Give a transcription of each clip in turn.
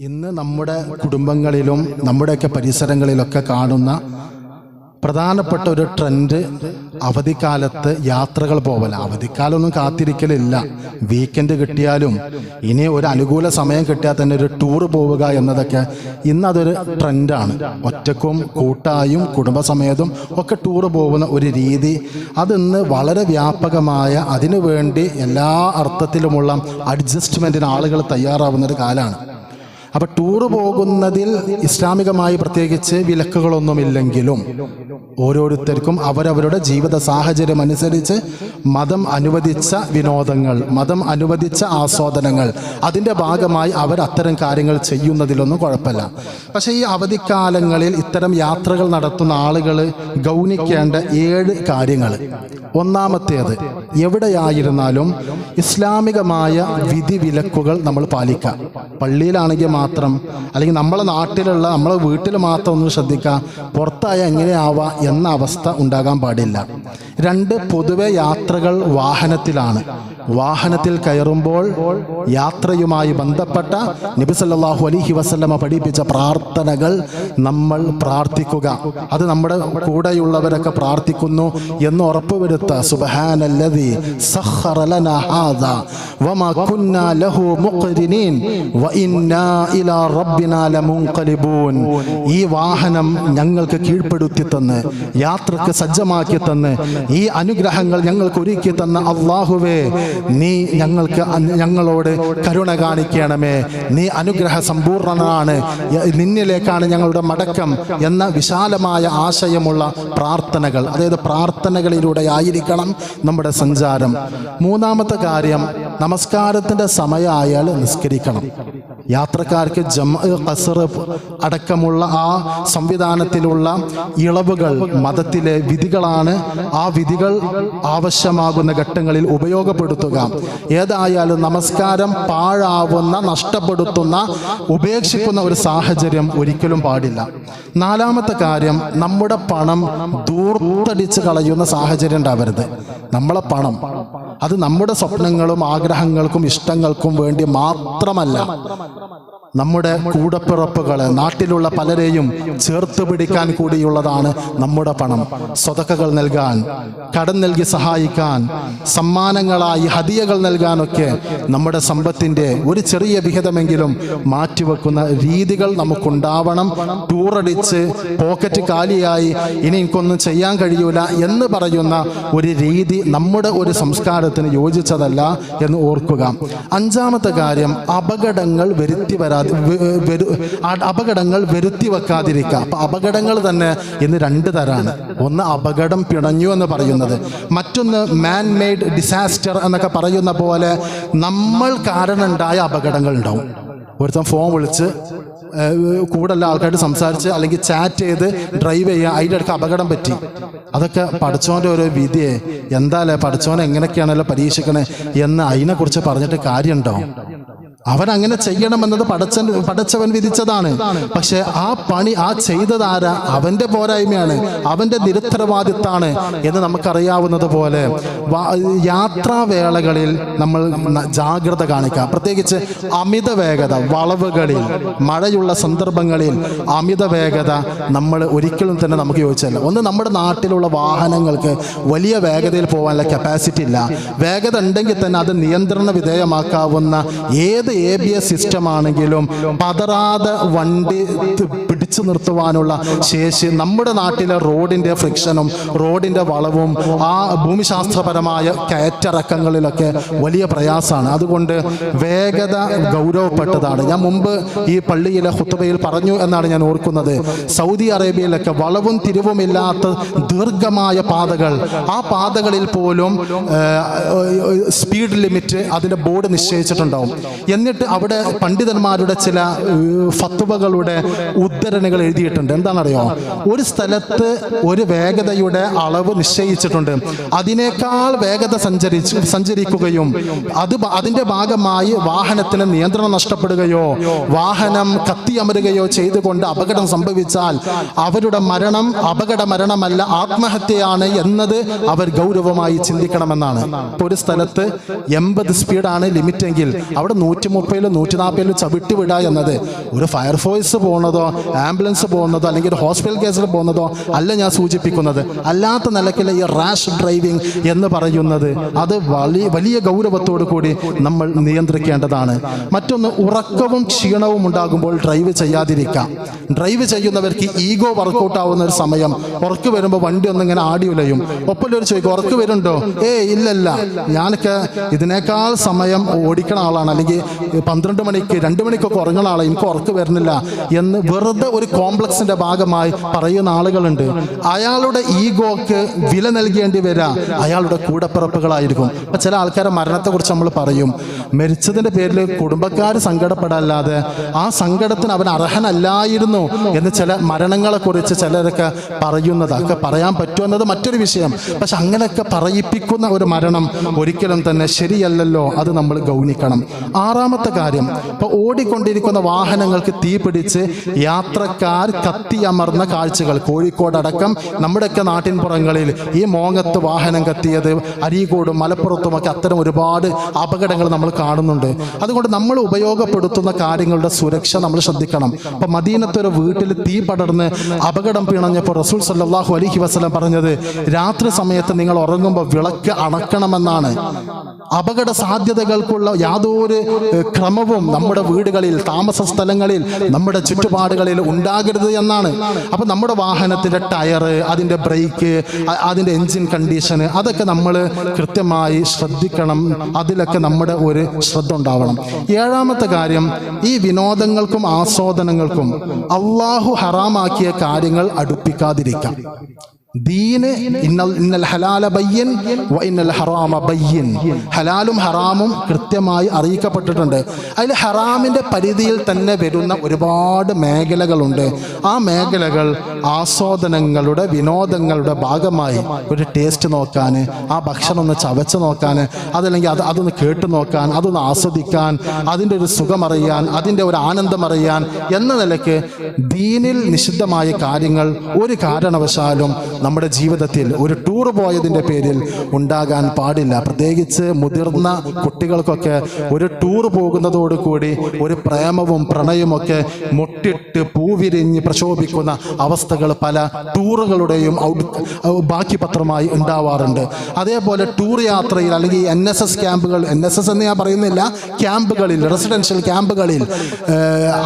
ഇന്ന് നമ്മുടെ കുടുംബങ്ങളിലും നമ്മുടെയൊക്കെ പരിസരങ്ങളിലൊക്കെ കാണുന്ന പ്രധാനപ്പെട്ട ഒരു ട്രെൻഡ് അവധിക്കാലത്ത് യാത്രകൾ പോവല. അവധിക്കാലമൊന്നും കാത്തിരിക്കലില്ല. വീക്കെൻഡ് കിട്ടിയാലും ഇനി ഒരു അനുകൂല സമയം കിട്ടിയാൽ തന്നെ ഒരു ടൂർ പോവുക എന്നതൊക്കെ ഇന്നതൊരു ട്രെൻഡാണ്. ഒറ്റക്കും കൂട്ടായും കുടുംബസമേതം ഒക്കെ ടൂർ പോകുന്ന ഒരു രീതി അതിന്ന് വളരെ വ്യാപകമായ, അതിനുവേണ്ടി എല്ലാ അർത്ഥത്തിലുമുള്ള അഡ്ജസ്റ്റ്മെൻറ്റിന് ആളുകൾ തയ്യാറാവുന്നൊരു കാലമാണ്. അപ്പോൾ ടൂറ് പോകുന്നതിൽ ഇസ്ലാമികമായി പ്രത്യേകിച്ച് വിലക്കുകളൊന്നുമില്ലെങ്കിലും ഓരോരുത്തർക്കും അവരവരുടെ ജീവിത സാഹചര്യം അനുസരിച്ച് മതം അനുവദിച്ച വിനോദങ്ങൾ, മതം അനുവദിച്ച ആസ്വാദനങ്ങൾ, അതിൻ്റെ ഭാഗമായി അവർ അത്തരം കാര്യങ്ങൾ ചെയ്യുന്നതിലൊന്നും കുഴപ്പമില്ല. പക്ഷേ ഈ അവധിക്കാലങ്ങളിൽ ഇത്തരം യാത്രകൾ നടത്തുന്ന ആളുകൾ ഗൗനിക്കേണ്ട 7 കാര്യങ്ങൾ. ഒന്നാമത്തേത്, എവിടെയായിരുന്നാലും ഇസ്ലാമികമായ വിധിവിലക്കുകൾ നമ്മൾ പാലിക്കുക. പള്ളിയിലാണെങ്കിൽ മാത്രം, അല്ലെങ്കിൽ നമ്മളെ നാട്ടിലുള്ള നമ്മളെ വീട്ടിൽ മാത്രം ഒന്ന് ശ്രദ്ധിക്കുക, പുറത്തായ എങ്ങനെയാവാം എന്ന അവസ്ഥ ഉണ്ടാകാൻ പാടില്ല. 2, പൊതുവെ യാത്രകൾ വാഹനത്തിലാണ്. വാഹനത്തിൽ കയറുമ്പോൾ യാത്രയുമായി ബന്ധപ്പെട്ട നബി സല്ലല്ലാഹു അലൈഹി വസല്ലമ പഠിപ്പിച്ച പ്രാർത്ഥനകൾ നമ്മൾ പ്രാർത്ഥിക്കുക. അത് നമ്മുടെ കൂടെയുള്ളവരൊക്കെ പ്രാർത്ഥിക്കുന്നു എന്ന് ഉറപ്പുവരുത്തുക. സുബ്ഹാനല്ലദീ സഖറ ലനാ ഹാദാ വമാ കുന്നാ ലഹു മുഖ്രിനീൻ വഇന്നാ ഇലാ റബ്ബിനാ ലമുൻഖലിബൂൻ. ഈ വാഹനം ഞങ്ങൾക്ക് കീഴ്പ്പെടുത്തി തന്ന്, യാത്രക്ക് സജ്ജമാക്കി തന്ന്, ഈ അനുഗ്രഹങ്ങൾ ഞങ്ങൾക്ക് ഒരുക്കി തന്ന അല്ലാഹുവേ, നീ ഞങ്ങളോട് കരുണ കാണിക്കണമേ. നീ അനുഗ്രഹ സമ്പൂർണനാണ്, നിന്നിലേക്കാണ് ഞങ്ങളുടെ മടക്കം എന്ന വിശാലമായ ആശയമുള്ള പ്രാർത്ഥനകൾ, അതായത് പ്രാർത്ഥനകളിലൂടെ ആയിരിക്കണം നമ്മുടെ സഞ്ചാരം. 3-ാമത്തെ കാര്യം, നമസ്കാരത്തിൻ്റെ സമയമായാൽ നിസ്കരിക്കണം. യാത്രക്കാർക്ക് ഖസ്ർ അടക്കമുള്ള ആ സംവിധാനത്തിലുള്ള ഇളവുകൾ മതത്തിലെ വിധികളാണ്. ആ വിധികൾ ആവശ്യമാകുന്ന ഘട്ടങ്ങളിൽ ഉപയോഗപ്പെടുത്തുക. ഏതായാലും നമസ്കാരം പാഴാവുന്ന, നഷ്ടപ്പെടുത്തുന്ന, ഉപേക്ഷിക്കുന്ന ഒരു സാഹചര്യം ഒരിക്കലും പാടില്ല. 4-ാമത്തെ കാര്യം, നമ്മുടെ പണം ദൂർത്തടിച്ച് കളയുന്ന സാഹചര്യം ഉണ്ടാവരുത്. നമ്മളെ പണം അത് നമ്മുടെ സ്വപ്നങ്ങളും ആഗ്രഹങ്ങൾക്കും ഇഷ്ടങ്ങൾക്കും വേണ്ടി മാത്രമല്ല, നമ്മുടെ കൂടപ്പിറപ്പുകളെ, നാട്ടിലുള്ള പലരെയും ചേർത്ത് പിടിക്കാൻ കൂടിയുള്ളതാണ് നമ്മുടെ പണം. സ്വതക്കകൾ നൽകാൻ, കടം നൽകി സഹായിക്കാൻ, സമ്മാനങ്ങളായി ഹദിയകൾ നൽകാനൊക്കെ നമ്മുടെ സമ്പത്തിൻ്റെ ഒരു ചെറിയ വിഹിതമെങ്കിലും മാറ്റിവെക്കുന്ന രീതികൾ നമുക്കുണ്ടാവണം. ടൂറടിച്ച് പോക്കറ്റ് കാലിയായി ഇനി എനിക്കൊന്നും ചെയ്യാൻ കഴിയൂല എന്ന് പറയുന്ന ഒരു രീതി നമ്മുടെ ഒരു സംസ്കാരത്തിന് യോജിച്ചതല്ല എന്ന് ഓർക്കുക. 5-ാമത്തെ കാര്യം, അപകടങ്ങൾ വരുത്തി വെക്കാതിരിക്കുക. അപ്പം അപകടങ്ങൾ തന്നെ ഇന്ന് 2 തരാണ്. ഒന്ന് അപകടം പിണഞ്ഞു എന്ന് പറയുന്നത്, മറ്റൊന്ന് മാൻ മെയ്ഡ് ഡിസാസ്റ്റർ എന്നൊക്കെ പറയുന്ന പോലെ നമ്മൾ കാരണം ഉണ്ടായ അപകടങ്ങൾ ഉണ്ടാവും. ഒരുത്തൻ ഫോൺ വിളിച്ച് കൂടുതൽ ആൾക്കാരായിട്ട് സംസാരിച്ച് അല്ലെങ്കിൽ ചാറ്റ് ചെയ്ത് ഡ്രൈവ് ചെയ്യുക, അതിൻ്റെ ഇടയ്ക്ക് അപകടം പറ്റി. അതൊക്കെ പഠിച്ചവൻ്റെ ഓരോ വിധിയെ, എന്തായാലേ പഠിച്ചവനെ എങ്ങനെയൊക്കെയാണല്ലോ പരീക്ഷിക്കണേ എന്ന് അതിനെക്കുറിച്ച് പറഞ്ഞിട്ട് കാര്യമുണ്ടോ? അവൻ അങ്ങനെ ചെയ്യണമെന്നത് പടച്ചവൻ വിധിച്ചതാണ്. പക്ഷെ ആ പണി ചെയ്തതാര? അവൻ്റെ പോരായ്മയാണ്, അവൻ്റെ നിരുത്തരവാദിത്താണ് എന്ന് നമുക്കറിയാവുന്നത് പോലെ യാത്രാവേളകളിൽ നമ്മൾ ജാഗ്രത കാണിക്കുക. പ്രത്യേകിച്ച് അമിത വേഗത, വളവുകളിൽ, മഴയുള്ള സന്ദർഭങ്ങളിൽ അമിത വേഗത നമ്മൾ ഒരിക്കലും തന്നെ നമുക്ക് യോജിച്ചല്ല. ഒന്ന്, നമ്മുടെ നാട്ടിലുള്ള വാഹനങ്ങൾക്ക് വലിയ വേഗതയിൽ പോകാനുള്ള കപ്പാസിറ്റി ഇല്ല. വേഗത ഉണ്ടെങ്കിൽ തന്നെ അത് നിയന്ത്രണ വിധേയമാക്കാവുന്ന ഏത് ABS സിസ്റ്റം ആണെങ്കിലും പതറാതെ വണ്ടി പിടിച്ചു നിർത്തുവാനുള്ള ശേഷി നമ്മുടെ നാട്ടിലെ റോഡിൻ്റെ ഫ്രിക്ഷനും റോഡിൻ്റെ വളവും ആ ഭൂമിശാസ്ത്രപരമായ കയറ്റിറക്കങ്ങളിലൊക്കെ വലിയ പ്രയാസമാണ്. അതുകൊണ്ട് വേഗത ഗൗരവപ്പെട്ടതാണ്. ഞാൻ മുമ്പ് ഈ പള്ളിയിലെ ഖുത്ബയിൽ പറഞ്ഞു എന്നാണ് ഞാൻ ഓർക്കുന്നത്. സൗദി അറേബ്യയിലൊക്കെ വളവും തിരിവുമില്ലാത്ത ദീർഘമായ പാതകൾ, ആ പാതകളിൽ പോലും സ്പീഡ് ലിമിറ്റ് അതിൻ്റെ ബോർഡ് നിശ്ചയിച്ചിട്ടുണ്ടാവും. എന്നിട്ട് അവിടെ പണ്ഡിതന്മാരുടെ ചില ഫത്വകളുടെ ഉദ്ധരണികൾ എഴുതിയിട്ടുണ്ട്. എന്താണെന്നറിയോ? ഒരു സ്ഥലത്ത് ഒരു വേഗതയുടെ അളവ് നിശ്ചയിച്ചിട്ടുണ്ട്, അതിനേക്കാൾ വേഗത സഞ്ചരിക്കുകയും അതിൻ്റെ ഭാഗമായി വാഹനത്തിന് നിയന്ത്രണം നഷ്ടപ്പെടുകയോ വാഹനം കത്തിയമരുകയോ ചെയ്തുകൊണ്ട് അപകടം സംഭവിച്ചാൽ അവരുടെ മരണം അപകട മരണമല്ല, ആത്മഹത്യയാണ് എന്നത് അവർ ഗൗരവമായി ചിന്തിക്കണമെന്നാണ്. ഇപ്പോൾ ഒരു സ്ഥലത്ത് 80 സ്പീഡാണ് ലിമിറ്റെങ്കിൽ അവിടെ 130 130-ലും 140-ലും ചവിട്ടി വിടുക എന്നത് ഒരു ഫയർഫോഴ്സ് പോകുന്നതോ ആംബുലൻസ് പോകുന്നതോ അല്ലെങ്കിൽ ഒരു ഹോസ്പിറ്റൽ കേസിൽ പോകുന്നതോ അല്ല ഞാൻ സൂചിപ്പിക്കുന്നത്. അല്ലാത്ത നിലയ്ക്കുള്ള ഈ റാഷ് ഡ്രൈവിംഗ് എന്ന് പറയുന്നത് അത് വലിയ ഗൗരവത്തോടു കൂടി നമ്മൾ നിയന്ത്രിക്കേണ്ടതാണ്. മറ്റൊന്ന്, ഉറക്കവും ക്ഷീണവും ഉണ്ടാകുമ്പോൾ ഡ്രൈവ് ചെയ്യാതിരിക്കാം. ഡ്രൈവ് ചെയ്യുന്നവർക്ക് ഈഗോ വർക്കൗട്ട് ആവുന്ന ഒരു സമയം, ഉറക്ക് വരുമ്പോൾ വണ്ടി ഒന്നും ഇങ്ങനെ ആടിയുലയും. ഒപ്പല്ലൊരു ചോദിക്കും ഉറക്ക് വരുന്നുണ്ടോ? ഇല്ലല്ല, ഞാനൊക്കെ ഇതിനേക്കാൾ സമയം ഓടിക്കണ ആളാണ്, അല്ലെങ്കിൽ 12 മണിക്ക് 2 മണിക്കൊക്കെ ഉറങ്ങുന്ന ആളാണ്, എനിക്ക് ഉറക്ക് വരുന്നില്ല എന്ന് വെറുതെ ഒരു കോംപ്ലക്സിന്റെ ഭാഗമായി പറയുന്ന ആളുകളുണ്ട്. അയാളുടെ ഈഗോക്ക് വില നൽകേണ്ടി വരാ അയാളുടെ കൂടപ്പിറപ്പുകളായിരിക്കും. അപ്പൊ ചില ആൾക്കാരെ മരണത്തെക്കുറിച്ച് നമ്മൾ പറയും, മരിച്ചതിന്റെ പേരിൽ കുടുംബക്കാർ സങ്കടപ്പെടാല്ലാതെ ആ സങ്കടത്തിന് അവൻ അർഹനല്ലായിരുന്നു എന്ന് ചില മരണങ്ങളെ കുറിച്ച് ചിലരൊക്കെ പറയുന്നതൊക്കെ പറയാൻ പറ്റുമെന്നത് മറ്റൊരു വിഷയം. പക്ഷെ അങ്ങനെയൊക്കെ പറയിപ്പിക്കുന്ന ഒരു മരണം ഒരിക്കലും തന്നെ ശരിയല്ലല്ലോ, അത് നമ്മൾ ഗൗനിക്കണം. 6ാമത്തെ കാര്യം, ഇപ്പൊ ഓടിക്കൊണ്ടിരിക്കുന്ന വാഹനങ്ങൾക്ക് തീ പിടിച്ച് യാത്രക്കാർ കത്തിയമർന്ന കാഴ്ചകൾ കോഴിക്കോടടക്കം നമ്മുടെയൊക്കെ നാട്ടിൻപുറങ്ങളിൽ ഈ മോങ്ങത്ത് വാഹനം കത്തിയത്, അരീക്കോടും മലപ്പുറത്തുമൊക്കെ അത്തരം ഒരുപാട് അപകടങ്ങൾ നമ്മൾ കാണുന്നുണ്ട്. അതുകൊണ്ട് നമ്മൾ ഉപയോഗപ്പെടുത്തുന്ന കാര്യങ്ങളുടെ സുരക്ഷ നമ്മൾ ശ്രദ്ധിക്കണം. ഇപ്പൊ മദീനത്തൊരു വീട്ടിൽ തീ പടർന്ന് അപകടം പിണഞ്ഞപ്പോൾ റസൂൽ സല്ലല്ലാഹു അലൈഹി വസല്ലം പറഞ്ഞത്, രാത്രി സമയത്ത് നിങ്ങൾ ഉറങ്ങുമ്പോൾ വിളക്ക് അണക്കണമെന്നാണ്. അപകട സാധ്യതകൾക്കുള്ള യാതൊരു ക്രമവും നമ്മുടെ വീടുകളിൽ, താമസ സ്ഥലങ്ങളിൽ, നമ്മുടെ ചുറ്റുപാടുകളിൽ ഉണ്ടാകരുത് എന്നാണ്. അപ്പൊ നമ്മുടെ വാഹനത്തിന്റെ ടയറ്, അതിന്റെ ബ്രേക്ക്, അതിന്റെ എൻജിൻ കണ്ടീഷന്, അതൊക്കെ നമ്മൾ കൃത്യമായി ശ്രദ്ധിക്കണം. അതിലൊക്കെ നമ്മുടെ ഒരു ശ്രദ്ധ ഉണ്ടാവണം. 7ാമത്തെ കാര്യം, ഈ വിനോദങ്ങൾക്കും ആസ്വാദനങ്ങൾക്കും അള്ളാഹു ഹറാമാക്കിയ കാര്യങ്ങൾ അടുപ്പിക്കാതിരിക്കാം. ദീന് ഇന്നൽ ഹലാല ബയ്യിൻ വ ഇന്നൽ ഹറാമ ബയ്യിൻ, ഹലാലും ഹറാമും കൃത്യമായി അറിയിക്കപ്പെട്ടിട്ടുണ്ട്. അതിൽ ഹറാമിന്റെ പരിധിയിൽ തന്നെ വരുന്ന ഒരുപാട് മേഖലകളുണ്ട്. ആ മേഖലകൾ ആസ്വാദനങ്ങളുടെ, വിനോദങ്ങളുടെ ഭാഗമായി ഒരു ടേസ്റ്റ് നോക്കാൻ, ആ ഭക്ഷണം ഒന്ന് ചവച്ച് നോക്കാൻ, അതല്ലെങ്കിൽ അതൊന്ന് കേട്ടു നോക്കാൻ, അതൊന്ന് ആസ്വദിക്കാൻ, അതിൻ്റെ ഒരു സുഖമറിയാൻ, അതിൻ്റെ ഒരു ആനന്ദം അറിയാൻ എന്ന നിലയ്ക്ക് ദീനിൽ നിഷിദ്ധമായ കാര്യങ്ങൾ ഒരു കാരണവശാലും നമ്മുടെ ജീവിതത്തിൽ ഒരു ടൂർ പോയതിൻ്റെ പേരിൽ ഉണ്ടാകാൻ പാടില്ല. പ്രത്യേകിച്ച് മുതിർന്ന കുട്ടികൾക്കൊക്കെ ഒരു ടൂർ പോകുന്നതോടുകൂടി ഒരു പ്രേമവും പ്രണയമൊക്കെ മുട്ടിട്ട് പൂവിരിഞ്ഞ് പ്രശോഭിക്കുന്ന അവസ്ഥകൾ പല ടൂറുകളുടെയും ബാക്കി പത്രമായി ഉണ്ടാവാറുണ്ട്. അതേപോലെ ടൂർ യാത്രയിൽ അല്ലെങ്കിൽ NSS ക്യാമ്പുകൾ, NSS എന്ന് ഞാൻ പറയുന്നില്ല, ക്യാമ്പുകളിൽ, റെസിഡൻഷ്യൽ ക്യാമ്പുകളിൽ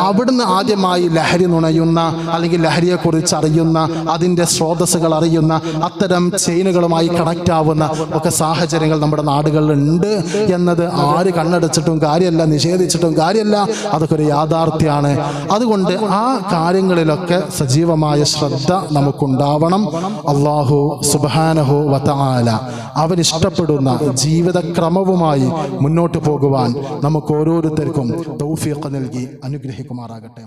അവിടുന്ന് ആദ്യമായി ലഹരി നുണയുന്ന അല്ലെങ്കിൽ ലഹരിയെക്കുറിച്ച് അറിയുന്ന, അതിൻ്റെ സ്രോതസ്സുകൾ അറിയുന്ന, അത്തരം ചെയിനുകളുമായി കണക്റ്റ് ആവുന്ന ഒക്കെ സാഹചര്യങ്ങൾ നമ്മുടെ നാടുകളിലുണ്ട് എന്നത് ആര് കണ്ണടച്ചിട്ടും കാര്യമല്ല, നിഷേധിച്ചിട്ടും കാര്യമല്ല, അതൊക്കെ ഒരു യാഥാർത്ഥ്യമാണ്. അതുകൊണ്ട് ആ കാര്യങ്ങളിലൊക്കെ സജീവമായ ശ്രദ്ധ നമുക്കുണ്ടാവണം. അല്ലാഹു സുബ്ഹാനഹു വ തആല അവനിഷ്ടപ്പെടുന്ന ജീവിതക്രമവുമായി മുന്നോട്ട് പോകുവാൻ നമുക്ക് ഓരോരുത്തർക്കും തൗഫീഖ് നൽകി അനുഗ്രഹിക്കുമാറാകട്ടെ.